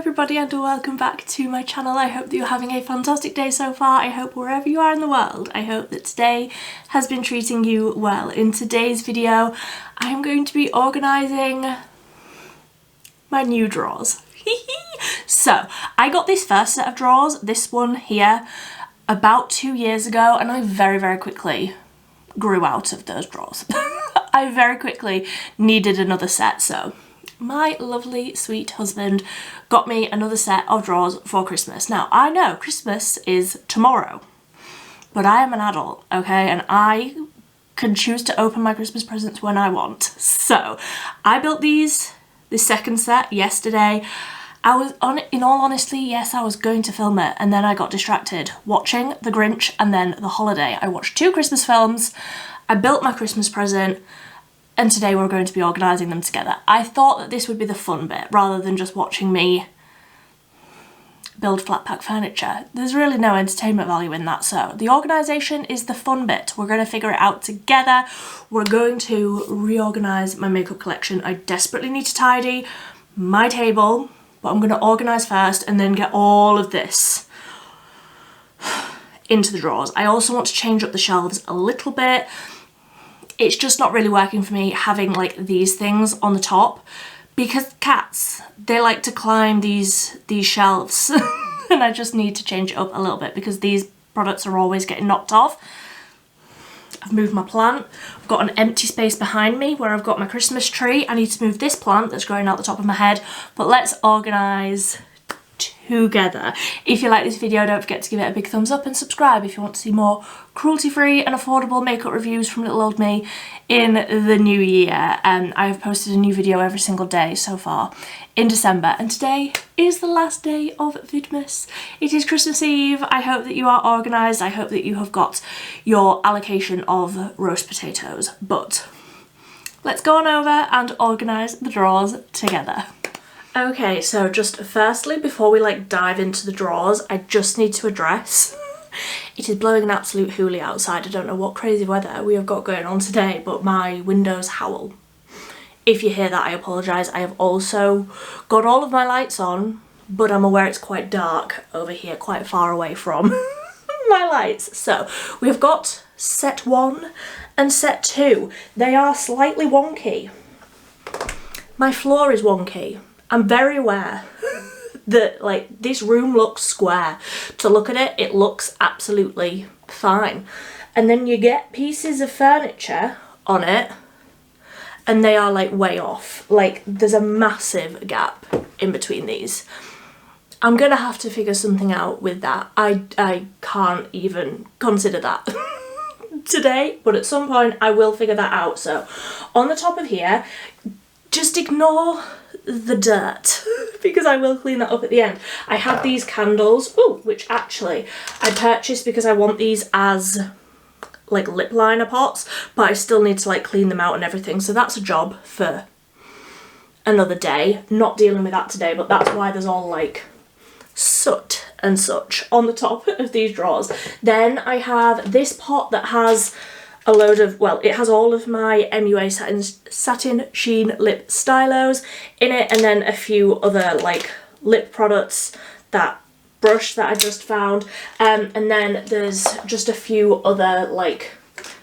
everybody and welcome back to my channel. I hope that you're having a fantastic day so far. I hope wherever you are in the world, I hope that today has been treating you well. In today's video, I'm going to be organising my new drawers. So, I got this first set of drawers, this one here, about 2 years ago, and I very quickly grew out of those drawers. I very quickly needed another set, so my lovely sweet husband got me another set of drawers for Christmas. Now, I know Christmas is tomorrow, but I am an adult, okay, and I can choose to open my Christmas presents when I want. So I built this second set yesterday. In all honesty, yes, I was going to film it, and then I got distracted watching The Grinch and then The Holiday. I watched 2 Christmas films, I built my Christmas present, and today we're going to be organising them together. I thought that this would be the fun bit, rather than just watching me build flat pack furniture. There's really no entertainment value in that, so the organisation is the fun bit. We're going to figure it out together. We're going to reorganise my makeup collection. I desperately need to tidy my table, but I'm going to organise first and then get all of this into the drawers. I also want to change up the shelves a little bit. It's just not really working for me having like these things on the top, because cats, they like to climb these shelves and I just need to change it up a little bit because these products are always getting knocked off. I've moved my plant. I've got an empty space behind me where I've got my Christmas tree. I need to move this plant that's growing out the top of my head, but let's organise together. If you like this video, don't forget to give it a big thumbs up and subscribe if you want to see more cruelty-free and affordable makeup reviews from little old me in the new year. I have posted a new video every single day so far in December, and today is the last day of Vidmas. It is Christmas Eve. I hope that you are organised. I hope that you have got your allocation of roast potatoes, but let's go on over and organise the drawers together. Okay, so just firstly, before we dive into the drawers, I just need to address it is blowing an absolute hoolie outside. I don't know what crazy weather we have got going on today, but my windows howl. If you hear that, I apologise. I have also got all of my lights on, but I'm aware it's quite dark over here, quite far away from my lights. So we have got set 1 and set 2. They are slightly wonky. My floor is wonky. I'm very aware that this room looks square. To look at it, it looks absolutely fine. And then you get pieces of furniture on it and they are way off. There's a massive gap in between these. I'm gonna have to figure something out with that. I can't even consider that today, but at some point I will figure that out. So on the top of here, just ignore the dirt because I will clean that up at the end. I have these candles, which actually I purchased because I want these as lip liner pots, but I still need to clean them out and everything, so that's a job for another day. Not dealing with that today, but that's why there's all soot and such on the top of these drawers. Then I have this pot that has a load of, it has all of my MUA satin sheen lip stylos in it, and then a few other lip products, that brush that I just found, and then there's just a few other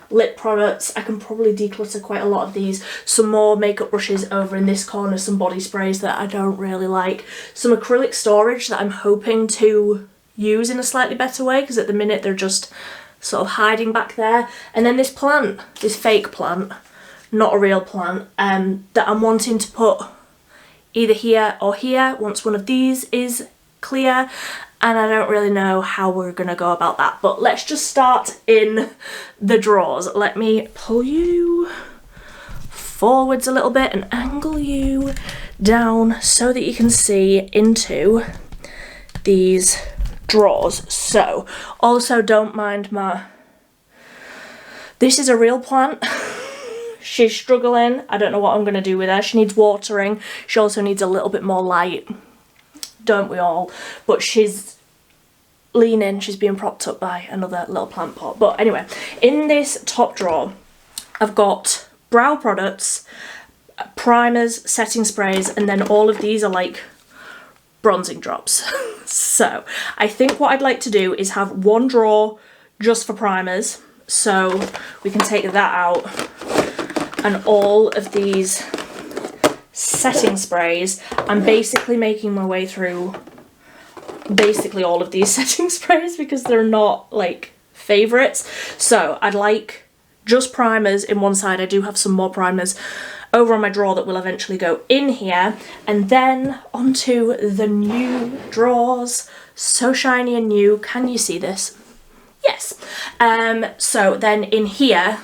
lip products. I can probably declutter quite a lot of these. Some more makeup brushes over in this corner, some body sprays that I don't really like, some acrylic storage that I'm hoping to use in a slightly better way because at the minute they're just sort of hiding back there, and then this plant, this fake plant, not a real plant, that I'm wanting to put either here or here once one of these is clear, and I don't really know how we're gonna go about that, but let's just start in the drawers. Let me pull you forwards a little bit and angle you down so that you can see into these drawers. So also don't mind this is a real plant. She's struggling. I don't know what I'm going to do with her. She needs watering. She also needs a little bit more light, don't we all? But she's leaning. She's being propped up by another little plant pot. But anyway, in this top drawer I've got brow products, primers, setting sprays, and then all of these are bronzing drops. So I think what I'd like to do is have one drawer just for primers, so we can take that out, and all of these setting sprays. I'm basically making my way through basically all of these setting sprays because they're not like favourites. So I'd like just primers in one side. I do have some more primers over on my drawer that will eventually go in here, and then onto the new drawers. So shiny and new. Can you see this? Yes. So then in here,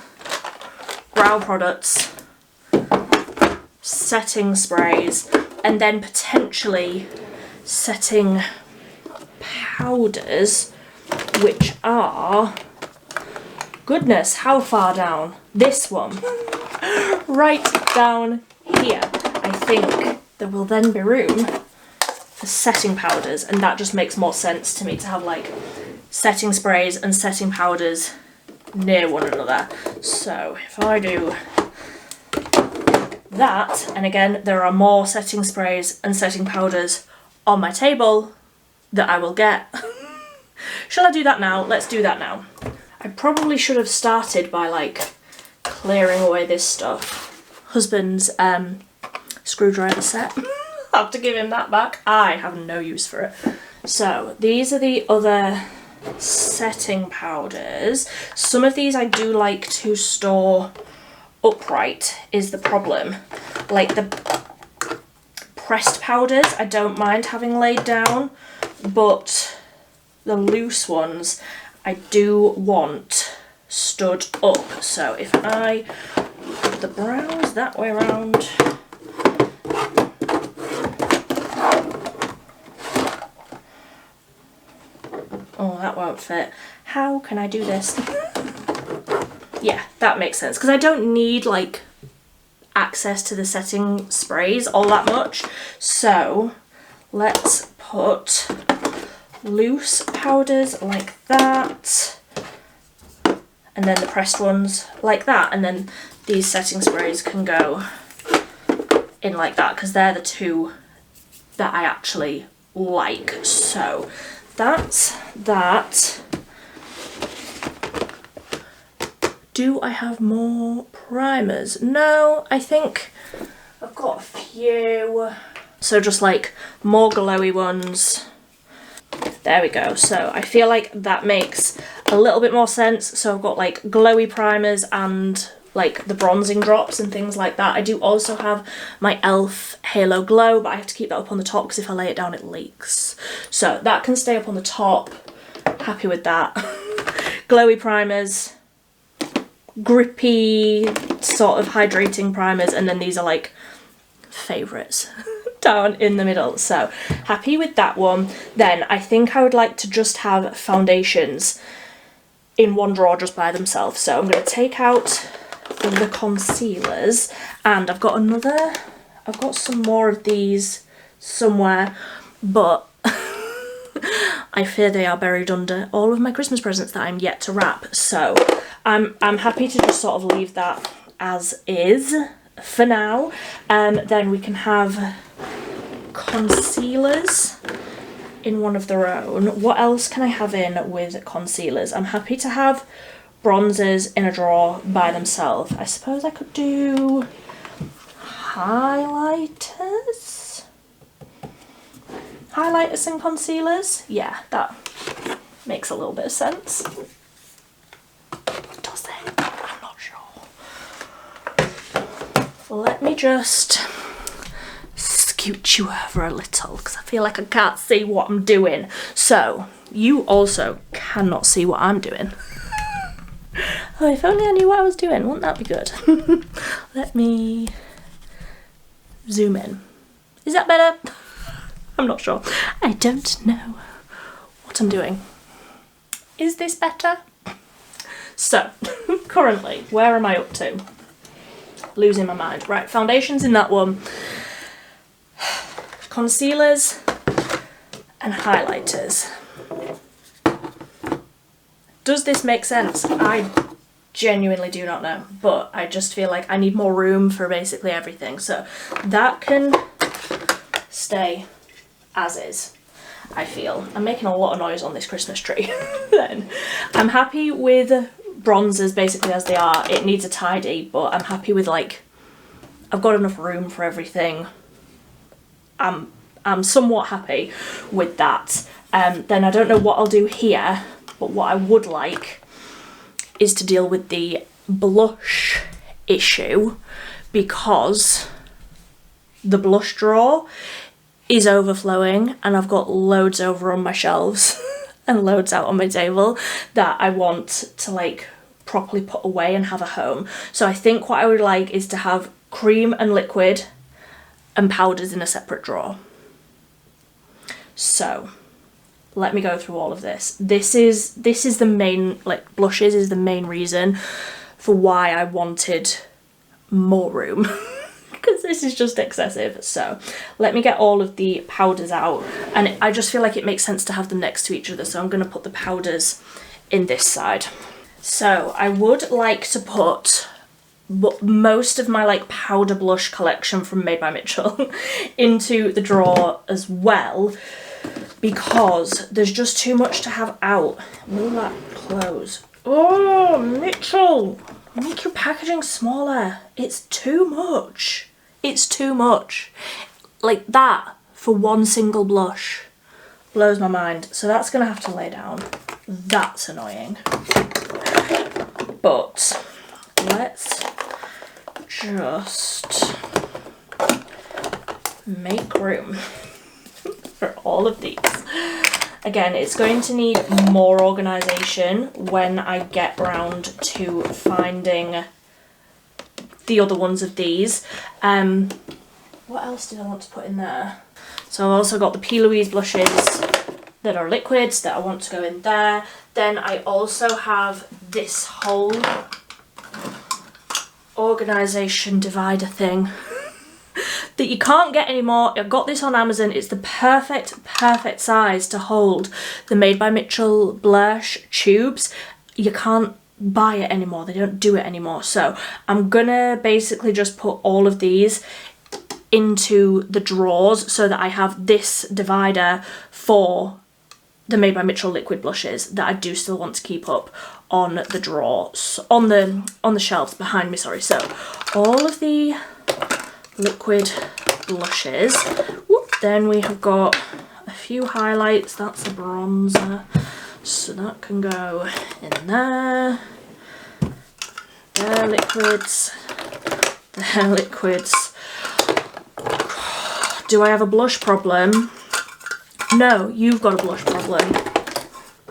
brow products, setting sprays, and then potentially setting powders, which are, goodness, how far down? This one. Right down here. I think there will then be room for setting powders, and that just makes more sense to me to have like setting sprays and setting powders near one another. So if I do that, and again there are more setting sprays and setting powders on my table that I will get. Shall I do that now? Let's do that now. I probably should have started by like clearing away this stuff. Husband's screwdriver set. I have to give him that back. I have no use for it. So these are the other setting powders. Some of these I do like to store upright is the problem. Like the pressed powders I don't mind having laid down, but the loose ones I do want stood up. So if I put the brows that way around, oh, that won't fit. How can I do this? Yeah, that makes sense, because I don't need like access to the setting sprays all that much. So let's put loose powders like that, and then the pressed ones like that, and then these setting sprays can go in like that because they're the two that I actually like. So that's that. Do I have more primers? No, I think I've got a few. So just like more glowy ones. There we go. So I feel like that makes a little bit more sense. So I've got like glowy primers and like the bronzing drops and things like that. I do also have my e.l.f. Halo Glow, but I have to keep that up on the top because if I lay it down it leaks. So that can stay up on the top. Happy with that. Glowy primers, grippy sort of hydrating primers, and then these are like favourites down in the middle. So happy with that one. Then I think I would like to just have foundations in one drawer just by themselves. So I'm going to take out the concealers, and I've got some more of these somewhere, but I fear they are buried under all of my Christmas presents that I'm yet to wrap. So I'm happy to just sort of leave that as is for now. Then we can have concealers in one of their own. What else can I have in with concealers? I'm happy to have bronzers in a drawer by themselves. I suppose I could do highlighters. Highlighters and concealers. Yeah, that makes a little bit of sense. Does it? I'm not sure. Let me just scoot you over a little because I feel like I can't see what I'm doing. So you also cannot see what I'm doing. Oh, if only I knew what I was doing, wouldn't that be good? Let me zoom in. Is that better? I'm not sure. I don't know what I'm doing. Is this better? So, currently, where am I up to? Losing my mind. Right, foundations in that one. Concealers and highlighters. Does this make sense? I genuinely do not know, but I just feel like I need more room for basically everything. So that can stay as is, I feel. I'm making a lot of noise on this Christmas tree. Then I'm happy with bronzers basically as they are. It needs a tidy, but I'm happy with, like, I've got enough room for everything. I'm somewhat happy with that. Then I don't know what I'll do here, but what I would like is to deal with the blush issue, because the blush drawer is overflowing and I've got loads over on my shelves and loads out on my table that I want to, like, properly put away and have a home. So I think what I would like is to have cream and liquid and powders in a separate drawer. So let me go through all of this. This is the main, like, blushes is the main reason for why I wanted more room. Because this is just excessive. So let me get all of the powders out, and I just feel like it makes sense to have them next to each other, so I'm going to put the powders in this side. So I would like to put most of my, like, powder blush collection from Made by Mitchell into the drawer as well, because there's just too much to have out. Will that close? Oh, Mitchell, make your packaging smaller. It's too much. It's too much. Like, that for one single blush blows my mind. So that's gonna have to lay down. That's annoying. But let's just make room for all of these. Again, it's going to need more organisation when I get round to finding the other ones of these. What else did I want to put in there? So I've also got the P. Louise blushes that are liquids that I want to go in there. Then I also have this whole organisation divider thing that you can't get anymore. I got this on Amazon. It's the perfect size to hold the Made by Mitchell blush tubes. You can't buy it anymore. They don't do it anymore. So I'm gonna basically just put all of these into the drawers so that I have this divider for the Made by Mitchell liquid blushes that I do still want to keep up on the drawers, on the shelves behind me, sorry. So all of the liquid blushes. Whoop. Then we have got a few highlights. That's a bronzer, so that can go in there. They're liquids. They're liquids. Do I have a blush problem? No, you've got a blush problem.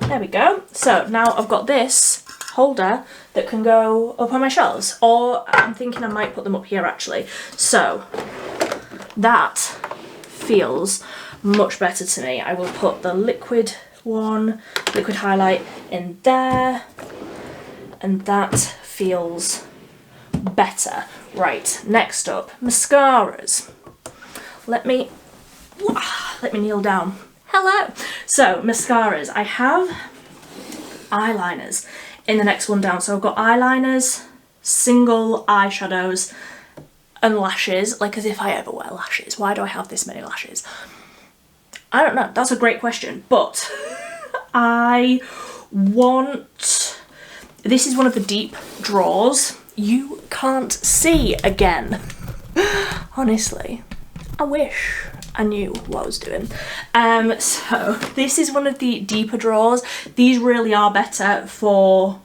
There we go. So now I've got this holder that can go up on my shelves, or I'm thinking I might put them up here actually. So that feels much better to me. I will put the liquid highlight in there, and that feels better. Right, next up, mascaras. Let me kneel down. Hello. So mascaras, I have eyeliners in the next one down. So I've got eyeliners, single eyeshadows, and lashes. Like, as if I ever wear lashes. Why do I have this many lashes? I don't know. That's a great question. But I want... This is one of the deep drawers. You can't see again. Honestly, I wish I knew what I was doing. So this is one of the deeper drawers. These really are better for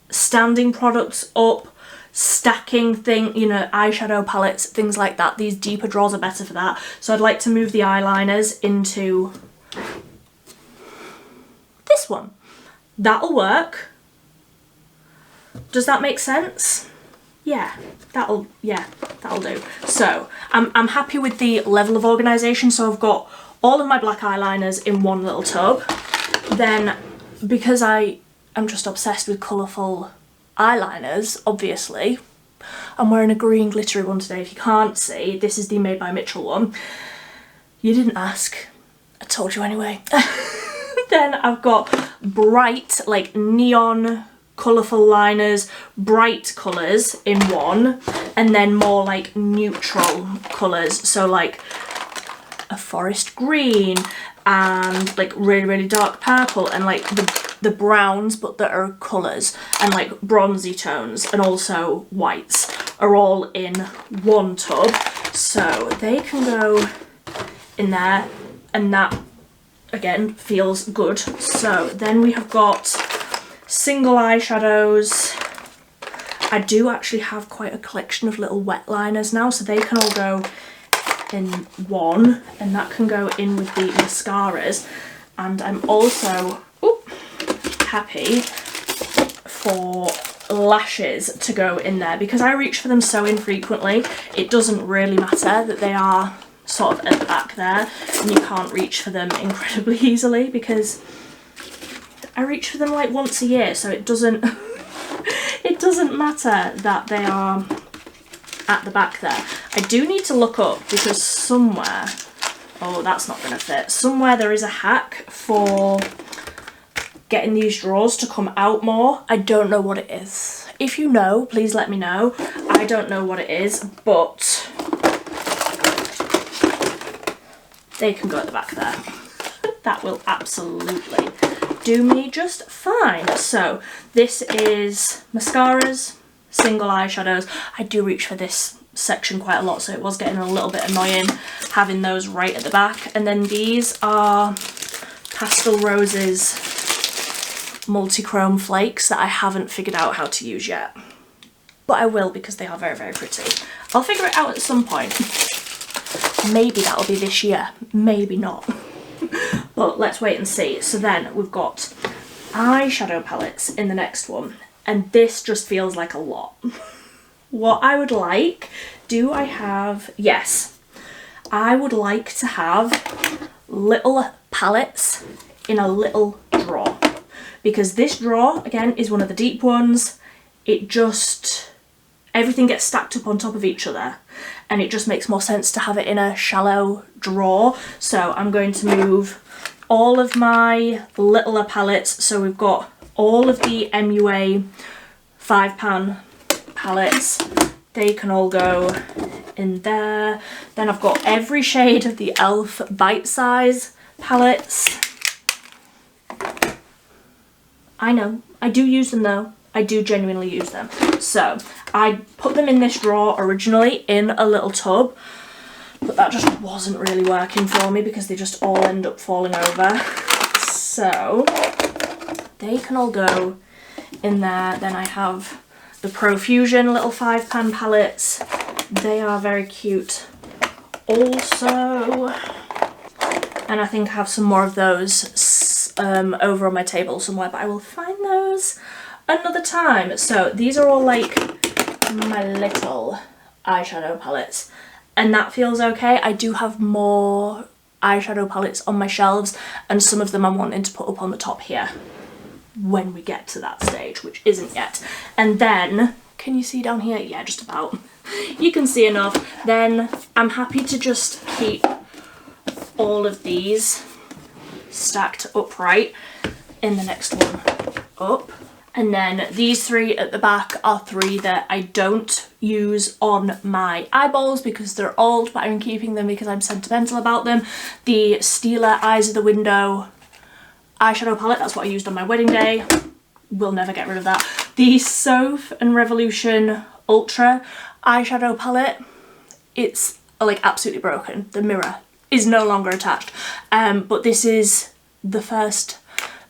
standing products up, stacking eyeshadow palettes, things like that. These deeper drawers are better for that. So I'd like to move the eyeliners into this one. That'll work. Does that make sense? Yeah, that'll do. So I'm happy with the level of organisation. So I've got all of my black eyeliners in one little tub. Then, because I'm just obsessed with colourful eyeliners, obviously, I'm wearing a green glittery one today. If you can't see, this is the Made by Mitchell one. You didn't ask, I told you anyway. Then I've got bright, like neon colourful liners, bright colours in one, and then more like neutral colours, so like a forest green and like really, really dark purple and like the browns but that are colours and like bronzy tones and also whites are all in one tub. So they can go in there and that again feels good. So then we have got single eyeshadows. I do actually have quite a collection of little wet liners now, so they can all go in one and that can go in with the mascaras. And I'm also happy for lashes to go in there because I reach for them so infrequently. It doesn't really matter that they are sort of at the back there and you can't reach for them incredibly easily because I reach for them like once a year, so it doesn't it doesn't matter that they are at the back there. I do need to look up because somewhere, oh that's not going to fit, somewhere there is a hack for getting these drawers to come out more. I don't know what it is. If you know, please let me know. I don't know what it is, but they can go at the back there. That will absolutely do me just fine. So this is mascaras, single eyeshadows. I do reach for this section quite a lot, so it was getting a little bit annoying having those right at the back. And then these are Pastel Roses multi-chrome flakes that I haven't figured out how to use yet, but I will because they are very, very pretty. I'll figure it out at some point. Maybe that'll be this year, maybe not. But let's wait and see. So then we've got eyeshadow palettes in the next one, and this just feels like a lot. What I would like, do I have, yes, I would like to have little palettes in a little drawer. Because this drawer, again, is one of the deep ones. It just, everything gets stacked up on top of each other and it just makes more sense to have it in a shallow drawer. So I'm going to move all of my littler palettes. So we've got all of the MUA 5-pan palettes. They can all go in there. Then I've got every shade of the e.l.f. bite size palettes. I know, I do use them though. I do genuinely use them. So I put them in this drawer originally in a little tub, but that just wasn't really working for me because they just all end up falling over. So they can all go in there. Then I have the Profusion little 5-pan palettes. They are very cute also. And I think I have some more of those over on my table somewhere, but I will find those another time. So these are all like my little eyeshadow palettes and that feels okay. I do have more eyeshadow palettes on my shelves and some of them I'm wanting to put up on the top here when we get to that stage, which isn't yet. And then, can you see down here? Yeah, just about. You can see enough. Then I'm happy to just keep all of these stacked upright in the next one up. And then these three at the back are three that I don't use on my eyeballs because they're old, but I'm keeping them because I'm sentimental about them. The Stila Eyes of the Window eyeshadow palette, that's what I used on my wedding day. We'll never get rid of that. The Soph and Revolution Ultra eyeshadow palette, it's like absolutely broken. The mirror is no longer attached. But this is the first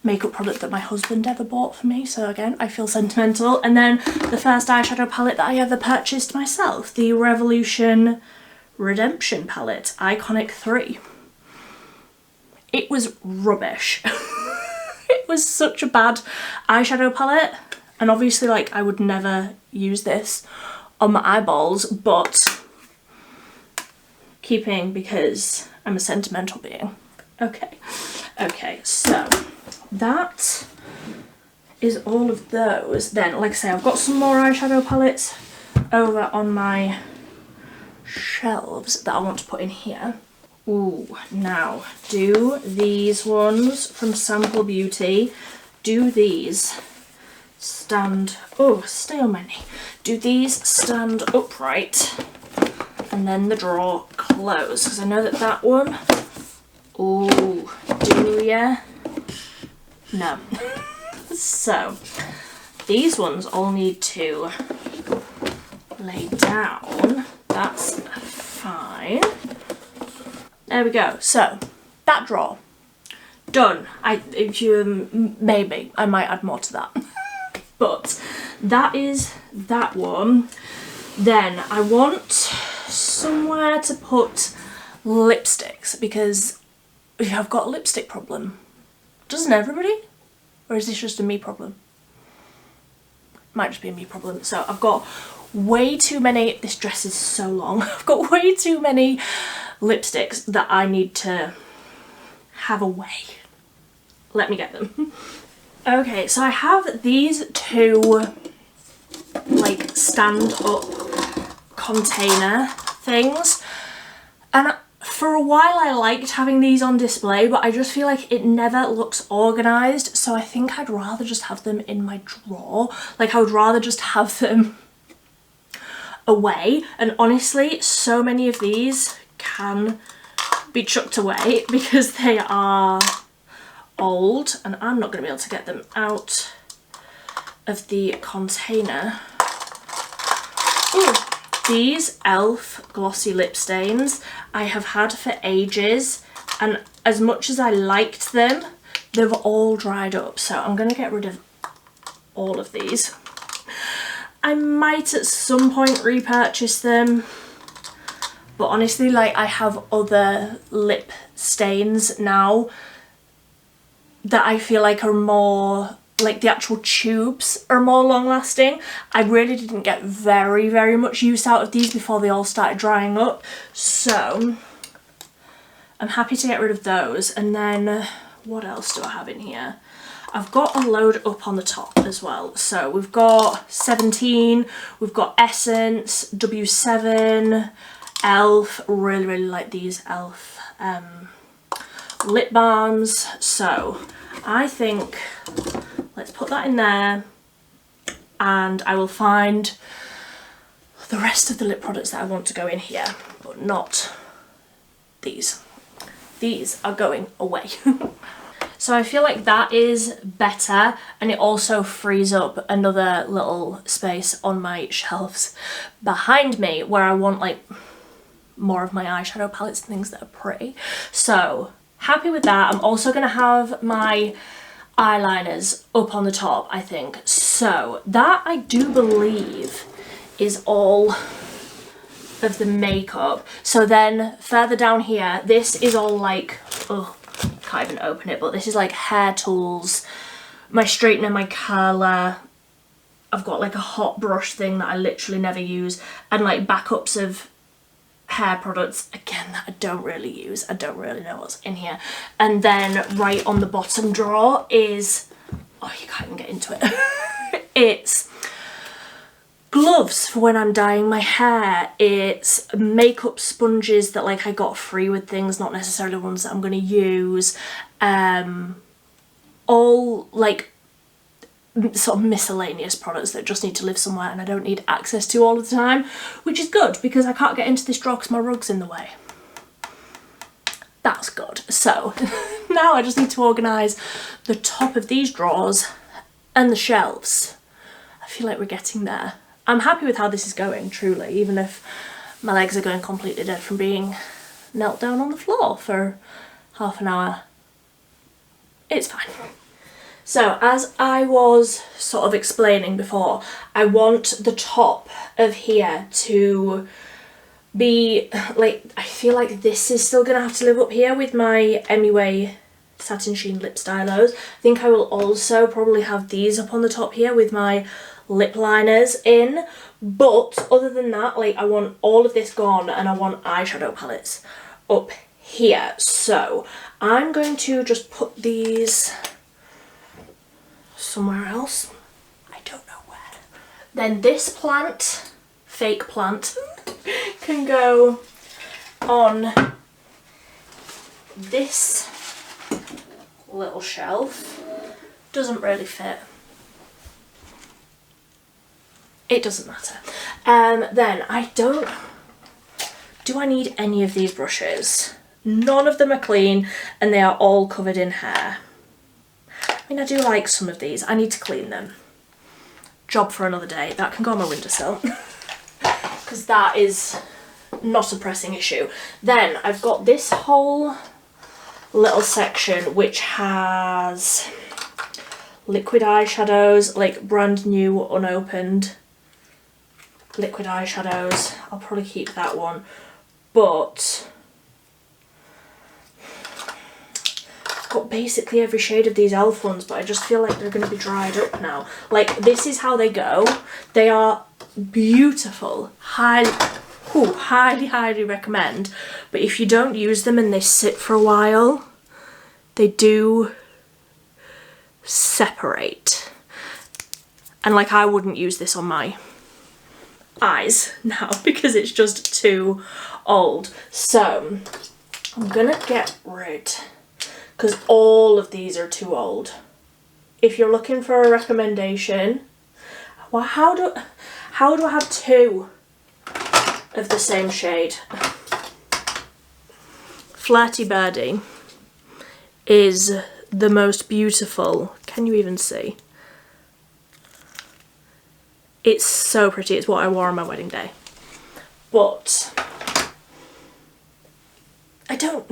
makeup product that my husband ever bought for me, so again I feel sentimental. And then the first eyeshadow palette that I ever purchased myself, the Revolution Redemption palette, Iconic 3. It was rubbish. It was such a bad eyeshadow palette, and obviously like I would never use this on my eyeballs, but keeping because I'm a sentimental being. Okay, so that is all of those. Then, like I say, I've got some more eyeshadow palettes over on my shelves that I want to put in here. Ooh, now, do these ones from Sample Beauty, do these stand, oh, stay on my knee. Do these stand upright and then the drawer closed, because I know that that one, ooh, do ya? No. So these ones all need to lay down. That's fine. There we go. So that drawer done. Maybe I might add more to that. But that is that one. Then I want somewhere to put lipsticks, because I've got a lipstick problem. Doesn't everybody? Or is this just a me problem? Might just be a me problem. So I've got way too many, this dress is so long, I've got way too many lipsticks that I need to have away. Let me get them. Okay, so I have these two like stand up container things, and for a while I liked having these on display, but I just feel like it never looks organised, so I think I'd rather just have them in my drawer. Like I would rather just have them away, and honestly so many of these can be chucked away because they are old and I'm not going to be able to get them out of the container. Ooh, these e.l.f. glossy lip stains I have had for ages, and as much as I liked them, they've all dried up, so I'm going to get rid of all of these. I might at some point repurchase them, but honestly, like, I have other lip stains now that I feel like are more, like the actual tubes are more long lasting. I really didn't get very much use out of these before they all started drying up, so I'm happy to get rid of those. And then what else do I have in here? I've got a load up on the top as well. So we've got 17, we've got Essence, W7, e.l.f. Really like these e.l.f. Lip balms. So I think let's put that in there, and I will find the rest of the lip products that I want to go in here, but not these. These are going away. So I feel like that is better, and it also frees up another little space on my shelves behind me where I want like more of my eyeshadow palettes and things that are pretty. So happy with that. I'm also going to have my eyeliners up on the top, I think. So that, I do believe, is all of the makeup. So then further down here, this is all like, oh, can't even open it, but this is like hair tools, my straightener, my curler. I've got like a hot brush thing that I literally never use, and like backups of hair products, again, that I don't really use. I don't really know what's in here. And then right on the bottom drawer is, oh, you can't even get into it. It's gloves for when I'm dyeing my hair. It's makeup sponges that like I got free with things, not necessarily ones that I'm going to use. All like sort of miscellaneous products that just need to live somewhere and I don't need access to all of the time, which is good because I can't get into this drawer because my rug's in the way. That's good. So now I just need to organise the top of these drawers and the shelves. I feel like we're getting there. I'm happy with how this is going, truly, even if my legs are going completely dead from being knelt down on the floor for half an hour. It's fine. So as I was sort of explaining before, I want the top of here to be like, I feel like this is still gonna have to live up here with my MUA Satin Sheen lip stylos. I think I will also probably have these up on the top here with my lip liners in, but other than that, like, I want all of this gone and I want eyeshadow palettes up here. So I'm going to just put these somewhere else. I don't know where. Then this plant, fake plant, can go on this little shelf. Doesn't really fit. It doesn't matter. Then I don't Do I need any of these brushes? None of them are clean and they are all covered in hair. I mean, I do like some of these. I need to clean them. Job for another day. That can go on my windowsill. Because that is not a pressing issue. Then I've got this whole little section which has liquid eyeshadows, like brand new, unopened liquid eyeshadows. I'll probably keep that one. But I've got basically every shade of these e.l.f. ones, but I just feel like they're going to be dried up now. Like, this is how they go. They are beautiful. Highly, highly recommend. But if you don't use them and they sit for a while, they do separate. And like, I wouldn't use this on my eyes now because it's just too old. So I'm gonna get rid, because all of these are too old. If you're looking for a recommendation, well, how do I have two of the same shade? Flirty Birdie is the most beautiful. Can you even see? It's so pretty. It's what I wore on my wedding day. But I don't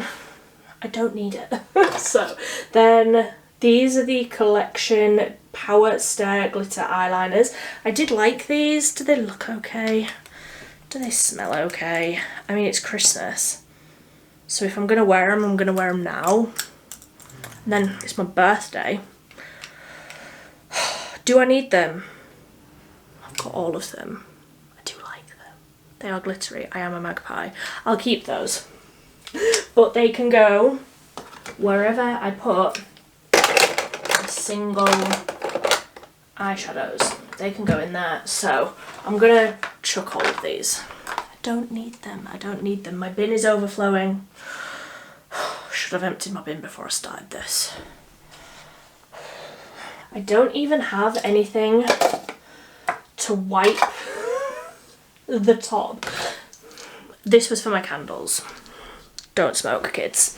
need it. So then these are the collection Power Stare Glitter Eyeliners. I did like these. Do they look okay? Do they smell okay? I mean, it's Christmas. So if I'm going to wear them, I'm going to wear them now. And then it's my birthday. Do I need them? I've got all of them. I do like them. They are glittery. I am a magpie. I'll keep those. But they can go wherever I put a single eyeshadows. They can go in there. So I'm going to chuck all of these. I don't need them. I don't need them. My bin is overflowing. Should have emptied my bin before I started this. I don't even have anything to wipe the top. This was for my candles. Don't smoke, kids.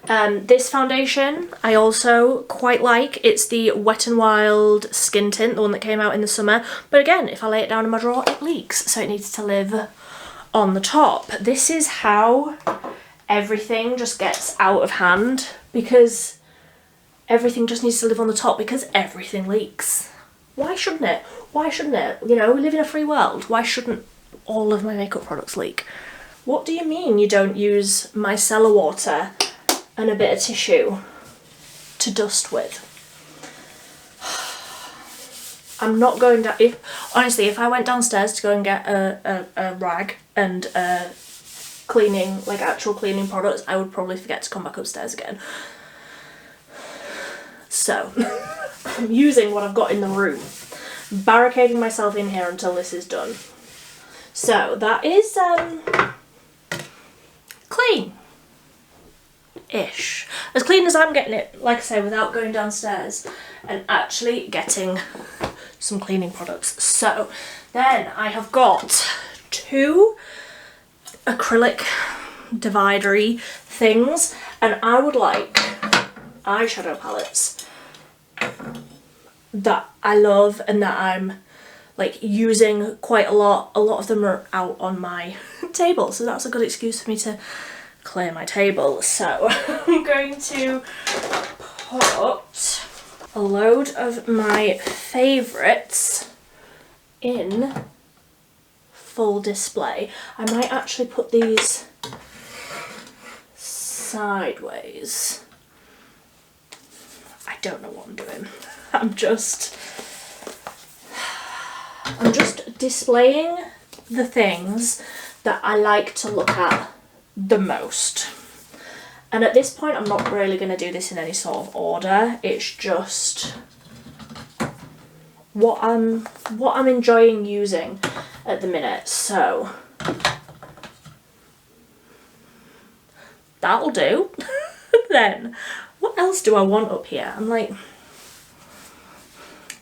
This foundation I also quite like. It's the Wet n Wild Skin Tint, the one that came out in the summer. But again, if I lay it down in my drawer, it leaks, so it needs to live on the top. This is how everything just gets out of hand, because everything just needs to live on the top because everything leaks. Why shouldn't it? Why shouldn't it? You know, we live in a free world. Why shouldn't all of my makeup products leak? What do you mean you don't use micellar water and a bit of tissue to dust with? I'm not going down. Honestly, if I went downstairs to go and get a rag and cleaning, like actual cleaning products, I would probably forget to come back upstairs again. So I'm using what I've got in the room, barricading myself in here until this is done. So that is clean-ish. As clean as I'm getting it, like I say, without going downstairs and actually getting some cleaning products. So then I have got two acrylic dividery things, and I would like eyeshadow palettes that I love and that I'm like using quite a lot. A lot of them are out on my table, so that's a good excuse for me to clear my table. So I'm going to put a load of my favourites in full display. I might actually put these sideways. I don't know what I'm doing. I'm just displaying the things that I like to look at the most. And at this point, I'm not really going to do this in any sort of order. It's just what I'm enjoying using at the minute. So that'll do. Then what else do I want up here? I'm like,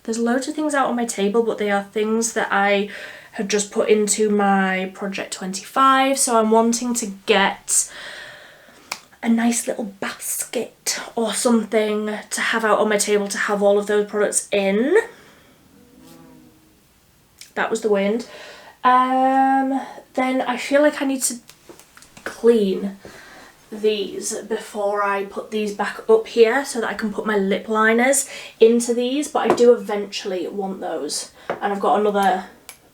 There's loads of things out on my table, but they are things that I had just put into my Project 25, so I'm wanting to get a nice little basket or something to have out on my table to have all of those products in. That was the wind. Then I feel like I need to clean these before I put these back up here so that I can put my lip liners into these, but I do eventually want those. And I've got another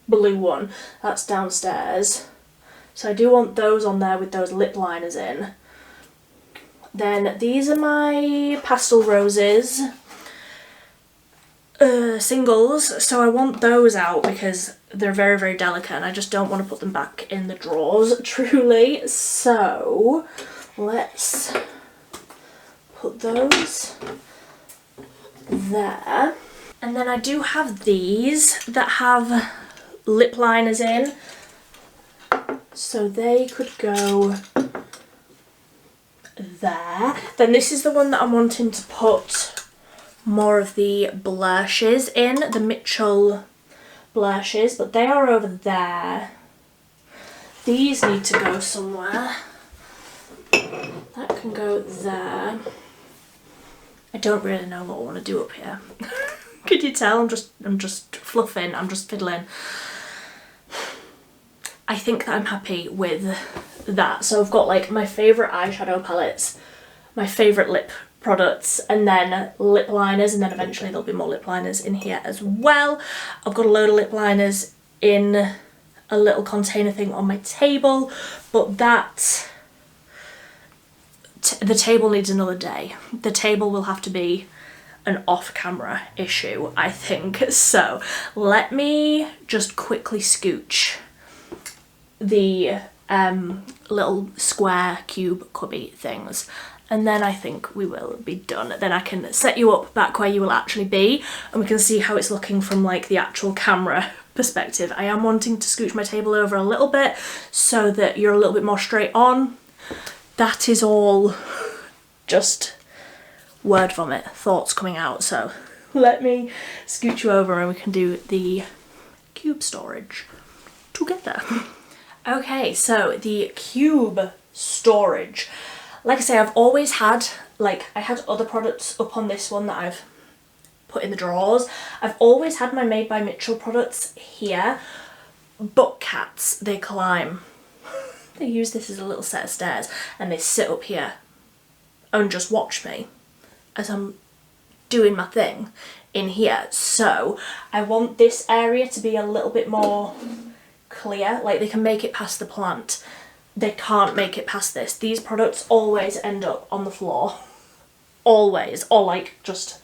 blue one that's downstairs, so I do want those on there with those lip liners in. Then these are my pastel roses singles, so I want those out because they're very, very delicate and I just don't want to put them back in the drawers, truly. So let's put those there. And then I do have these that have lip liners in, so they could go there. Then this is the one that I'm wanting to put more of the blushes in, the Mitchell blushes, but they are over there. These need to go somewhere. That can go there. I don't really know what I want to do up here. Could you tell? I'm just fluffing, I'm just fiddling. I think that I'm happy with that. So I've got like my favourite eyeshadow palettes, my favourite lip products, and then lip liners, and then eventually there'll be more lip liners in here as well. I've got a load of lip liners in a little container thing on my table, but that the table needs another day. The table will have to be an off-camera issue, I think. So let me just quickly scooch the little square cube cubby things, and then I think we will be done. Then I can set you up back where you will actually be and we can see how it's looking from like the actual camera perspective. I am wanting to scooch my table over a little bit so that you're a little bit more straight on. That is all just word vomit, thoughts coming out. So let me scooch you over and we can do the cube storage together. Okay, so the cube storage. Like I say, I've always had, like, I had other products up on this one that I've put in the drawers. I've always had my Made by Mitchell products here, but cats, they climb. They use this as a little set of stairs and they sit up here and just watch me as I'm doing my thing in here. So I want this area to be a little bit more clear, like they can make it past the plant. They can't make it past this. These products always end up on the floor. Always. Or like just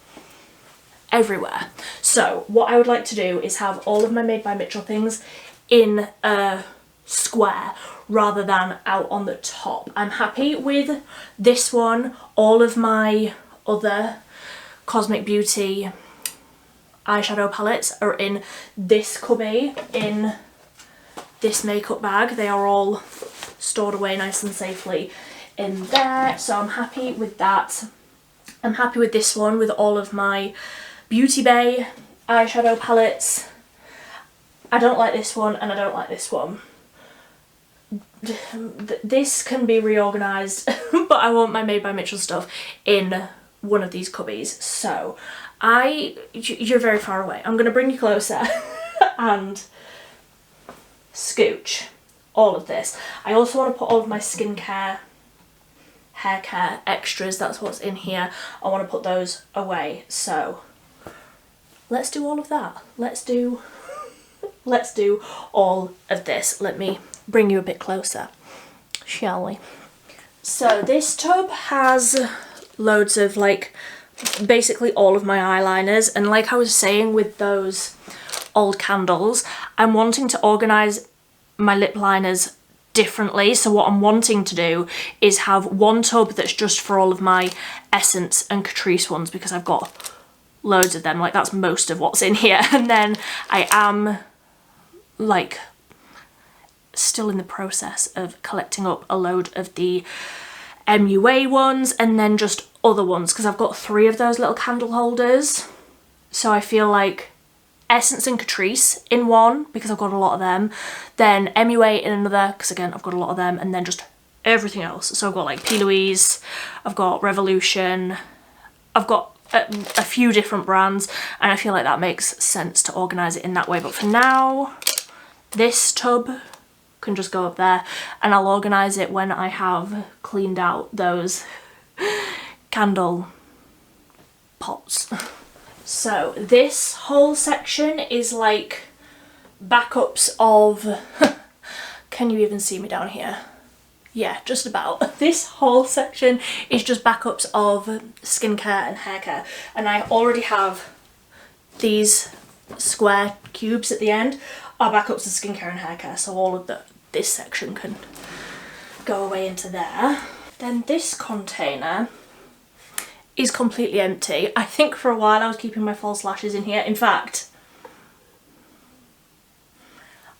everywhere. So what I would like to do is have all of my Made by Mitchell things in a square rather than out on the top. I'm happy with this one. All of my other Cosmic Beauty eyeshadow palettes are in this cubby, in this makeup bag. They are all stored away nice and safely in there, so I'm happy with that. I'm happy with this one with all of my Beauty Bay eyeshadow palettes. I don't like this one and I don't like this one. This can be reorganised, but I want my Made by Mitchell stuff in one of these cubbies. So you're very far away. I'm going to bring you closer and scooch all of this. I also want to put all of my skincare, hair care extras, that's what's in here. I want to put those away. So let's do all of that. Let's do all of this. Let me bring you a bit closer, shall we? So this tub has loads of like basically all of my eyeliners, and like I was saying with those old candles, I'm wanting to organise my lip liners differently. So what I'm wanting to do is have one tub that's just for all of my Essence and Catrice ones, because I've got loads of them, like that's most of what's in here. And then I am like still in the process of collecting up a load of the MUA ones and then just other ones, because I've got 3 of those little candle holders So I feel like Essence and Catrice in one, because I've got a lot of them, then MUA in another, because again I've got a lot of them, and then just everything else. So I've got like P. Louise, I've got Revolution, I've got a few different brands, and I feel like that makes sense to organise it in that way. But for now, this tub can just go up there, and I'll organise it when I have cleaned out those candle pots. So this whole section is like backups of, can you even see me down here? Yeah, just about. This whole section is just backups of skincare and hair care. And I already have these square cubes at the end are backups of skincare and hair care. So all of this section can go away into there. Then this container is completely empty. I think for a while I was keeping my false lashes in here. In fact,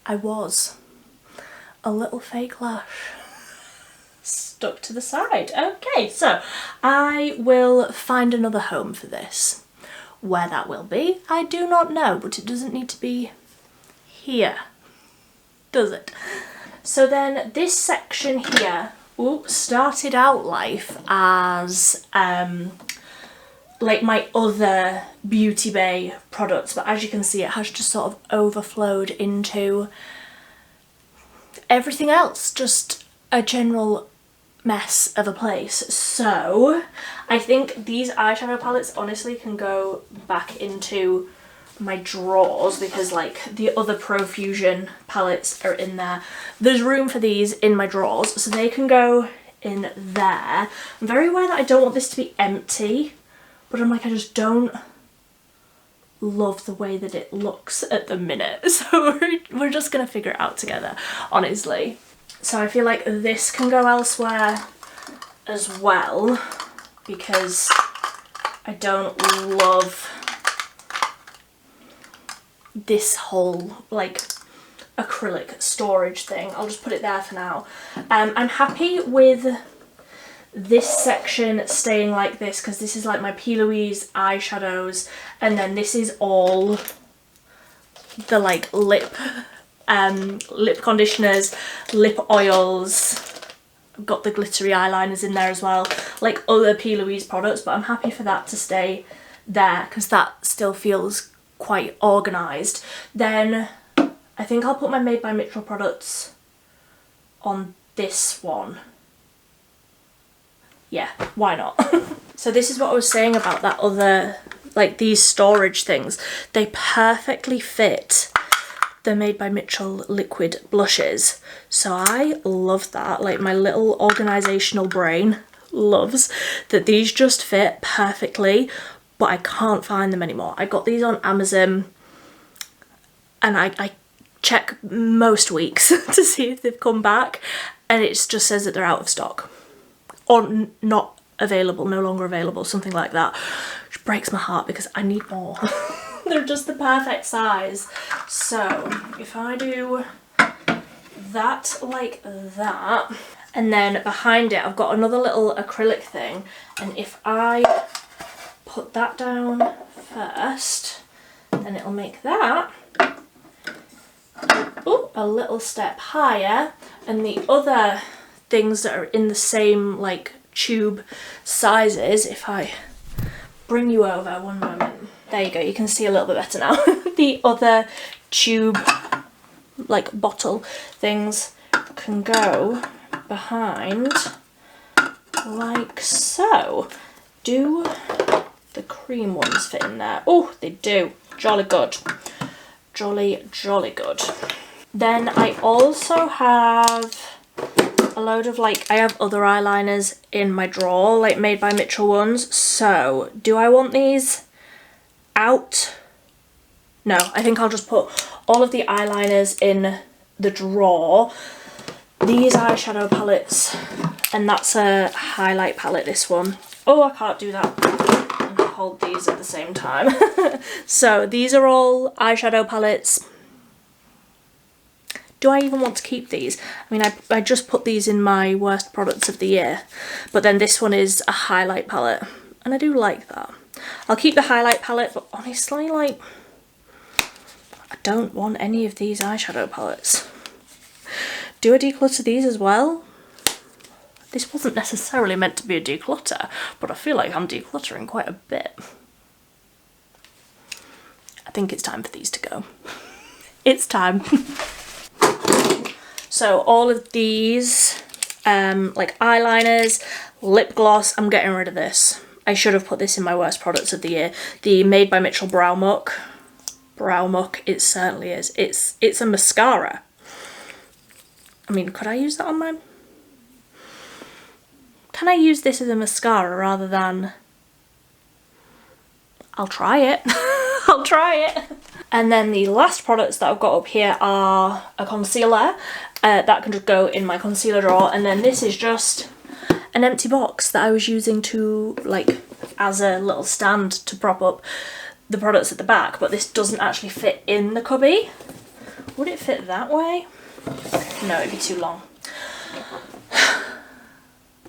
I was. A little fake lash stuck to the side. Okay, so I will find another home for this. Where that will be, I do not know, but it doesn't need to be here, does it? So then this section here, started out life as like my other Beauty Bay products, but as you can see it has just sort of overflowed into everything else, just a general mess of a place. So I think these eyeshadow palettes honestly can go back into my drawers, because like the other Profusion palettes are in there. There's room for these in my drawers, so they can go in there. I'm very aware that I don't want this to be empty, but I'm like, I just don't love the way that it looks at the minute. So we're just gonna figure it out together, honestly. So I feel like this can go elsewhere as well, because I don't love this whole like acrylic storage thing. I'll just put it there for now. I'm happy with this section staying like this, because this is like my P. Louise eyeshadows, and then this is all the like lip conditioners, lip oils. I've got the glittery eyeliners in there as well, like other P. Louise products, but I'm happy for that to stay there because that still feels quite organised. Then I think I'll put my Made by Mitchell products on this one. Yeah, why not? So this is what I was saying about that other, like these storage things. They perfectly fit the Made by Mitchell liquid blushes. So I love that. Like my little organisational brain loves that these just fit perfectly, but I can't find them anymore. I got these on Amazon and I check most weeks to see if they've come back, and it just says that they're out of stock. Or not available, no longer available, something like that. Which breaks my heart because I need more. They're just the perfect size. So if I do that like that, and then behind it I've got another little acrylic thing, and if I put that down first, then it'll make that a little step higher, and the other things that are in the same like tube sizes, if I bring you over one moment, there you go, you can see a little bit better now. The other tube like bottle things can go behind like so. Do the cream ones fit in there? Oh, they do. Jolly good. Jolly good. Then I also have a load of like, I have other eyeliners in my drawer, like Made by Mitchell ones. So do I want these out? No, I think I'll just put all of the eyeliners in the drawer. These eyeshadow palettes, and that's a highlight palette, this one. Oh, I can't do that and hold these at the same time. So these are all eyeshadow palettes. Do I even want to keep these? I mean, I just put these in my worst products of the year, but then this one is a highlight palette, and I do like that. I'll keep the highlight palette, but honestly, like, I don't want any of these eyeshadow palettes. Do I declutter these as well? This wasn't necessarily meant to be a declutter, but I feel like I'm decluttering quite a bit. I think it's time for these to go. It's time. So all of these, like eyeliners, lip gloss, I'm getting rid of this. I should have put this in my worst products of the year. The Made by Mitchell Brow Muck. Brow Muck, it certainly is. It's a mascara. I mean, could I use that on my... Can I use this as a mascara rather than... I'll try it. I'll try it. And then the last products that I've got up here are a concealer. That can just go in my concealer drawer. And then this is just an empty box that I was using to, like, as a little stand to prop up the products at the back. But this doesn't actually fit in the cubby. Would it fit that way? No, it'd be too long.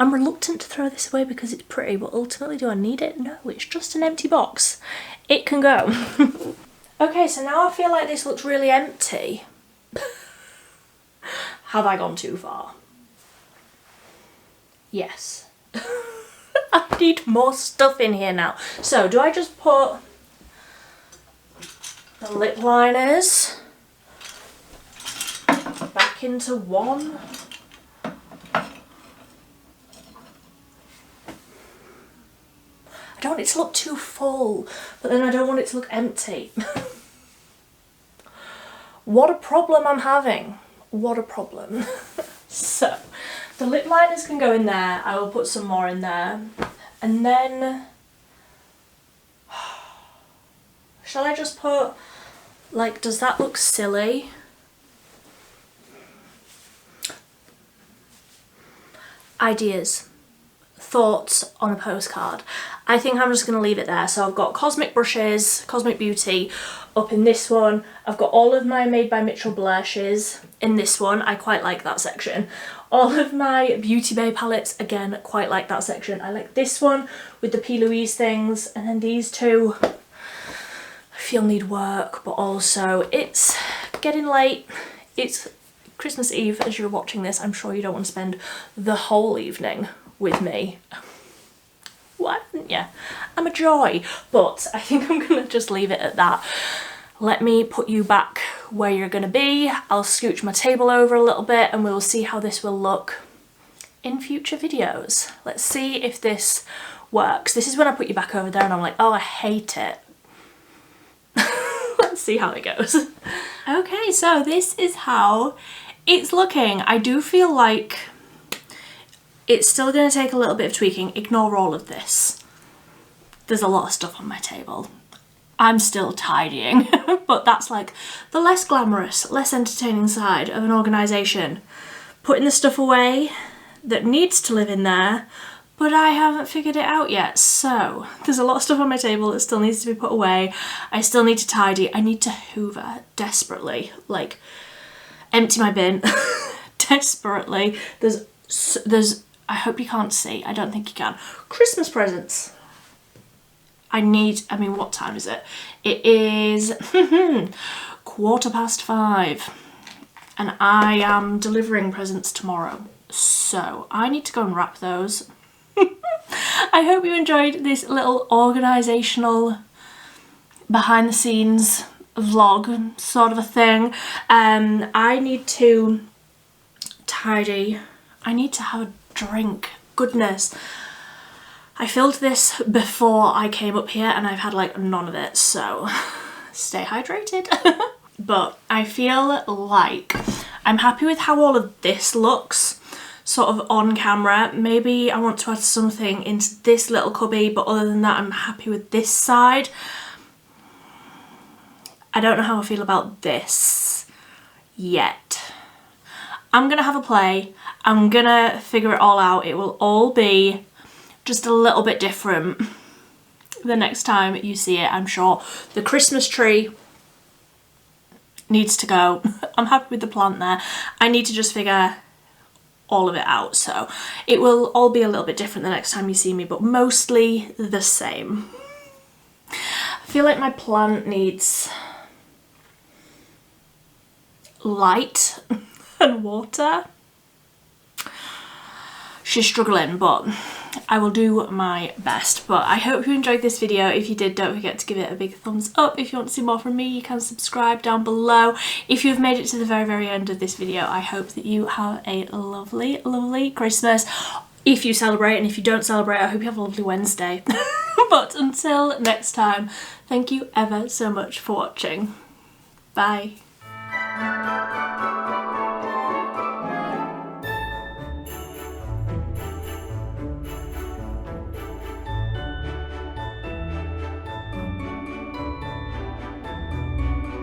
I'm reluctant to throw this away because it's pretty, but ultimately do I need it? No, it's just an empty box. It can go. Okay, so now I feel like this looks really empty. Have I gone too far? Yes. I need more stuff in here now. So do I just put the lip liners back into one? I don't want it to look too full, but then I don't want it to look empty. What a problem I'm having. What a problem. So, the lip liners can go in there. I will put some more in there. And then... Shall I just put... Like, does that look silly? Ideas. Thoughts on a postcard. I think I'm just going to leave it there. So I've got Cosmic Brushes, Cosmic Beauty up in this one. I've got all of my Made by Mitchell blushes in this one. I quite like that section. All of my Beauty Bay palettes, again, quite like that section. I like this one with the P. Louise things, and then these two I feel need work, but also it's getting late. It's Christmas Eve as you're watching this. I'm sure you don't want to spend the whole evening with me. Why wouldn't you? I'm a joy, but I think I'm gonna just leave it at that. Let me put you back where you're gonna be. I'll scooch my table over a little bit and we'll see how this will look in future videos. Let's see if this works. This is when I put you back over there and I'm like, oh, I hate it. Let's see how it goes. Okay, so this is how it's looking. I do feel like it's still going to take a little bit of tweaking. Ignore all of this. There's a lot of stuff on my table. I'm still tidying, but that's like the less glamorous, less entertaining side of an organisation. Putting the stuff away that needs to live in there, but I haven't figured it out yet. So there's a lot of stuff on my table that still needs to be put away. I still need to tidy. I need to hoover desperately, like empty my bin desperately. There's I hope you can't see. I don't think you can. Christmas presents. I mean, what time is it? It is 5:15 and I am delivering presents tomorrow. So I need to go and wrap those. I hope you enjoyed this little organisational behind the scenes vlog sort of a thing. I need to tidy. I need to have a drink. Goodness. I filled this before I came up here and I've had like none of it, so stay hydrated. But I feel like I'm happy with how all of this looks sort of on camera. Maybe I want to add something into this little cubby, but other than that I'm happy with this side. I don't know how I feel about this yet. I'm gonna have a play. I'm gonna figure it all out. It will all be just a little bit different the next time you see it, I'm sure. The Christmas tree needs to go. I'm happy with the plant there. I need to just figure all of it out. So it will all be a little bit different the next time you see me, but mostly the same. feel like my plant needs light and water. She's struggling, but I will do my best. But I hope you enjoyed this video. If you did, don't forget to give it a big thumbs up. If you want to see more from me, you can subscribe down below. If you've made it to the very, very end of this video, I hope that you have a lovely, lovely Christmas. If you celebrate, and if you don't celebrate, I hope you have a lovely Wednesday. But until next time, thank you ever so much for watching. Bye.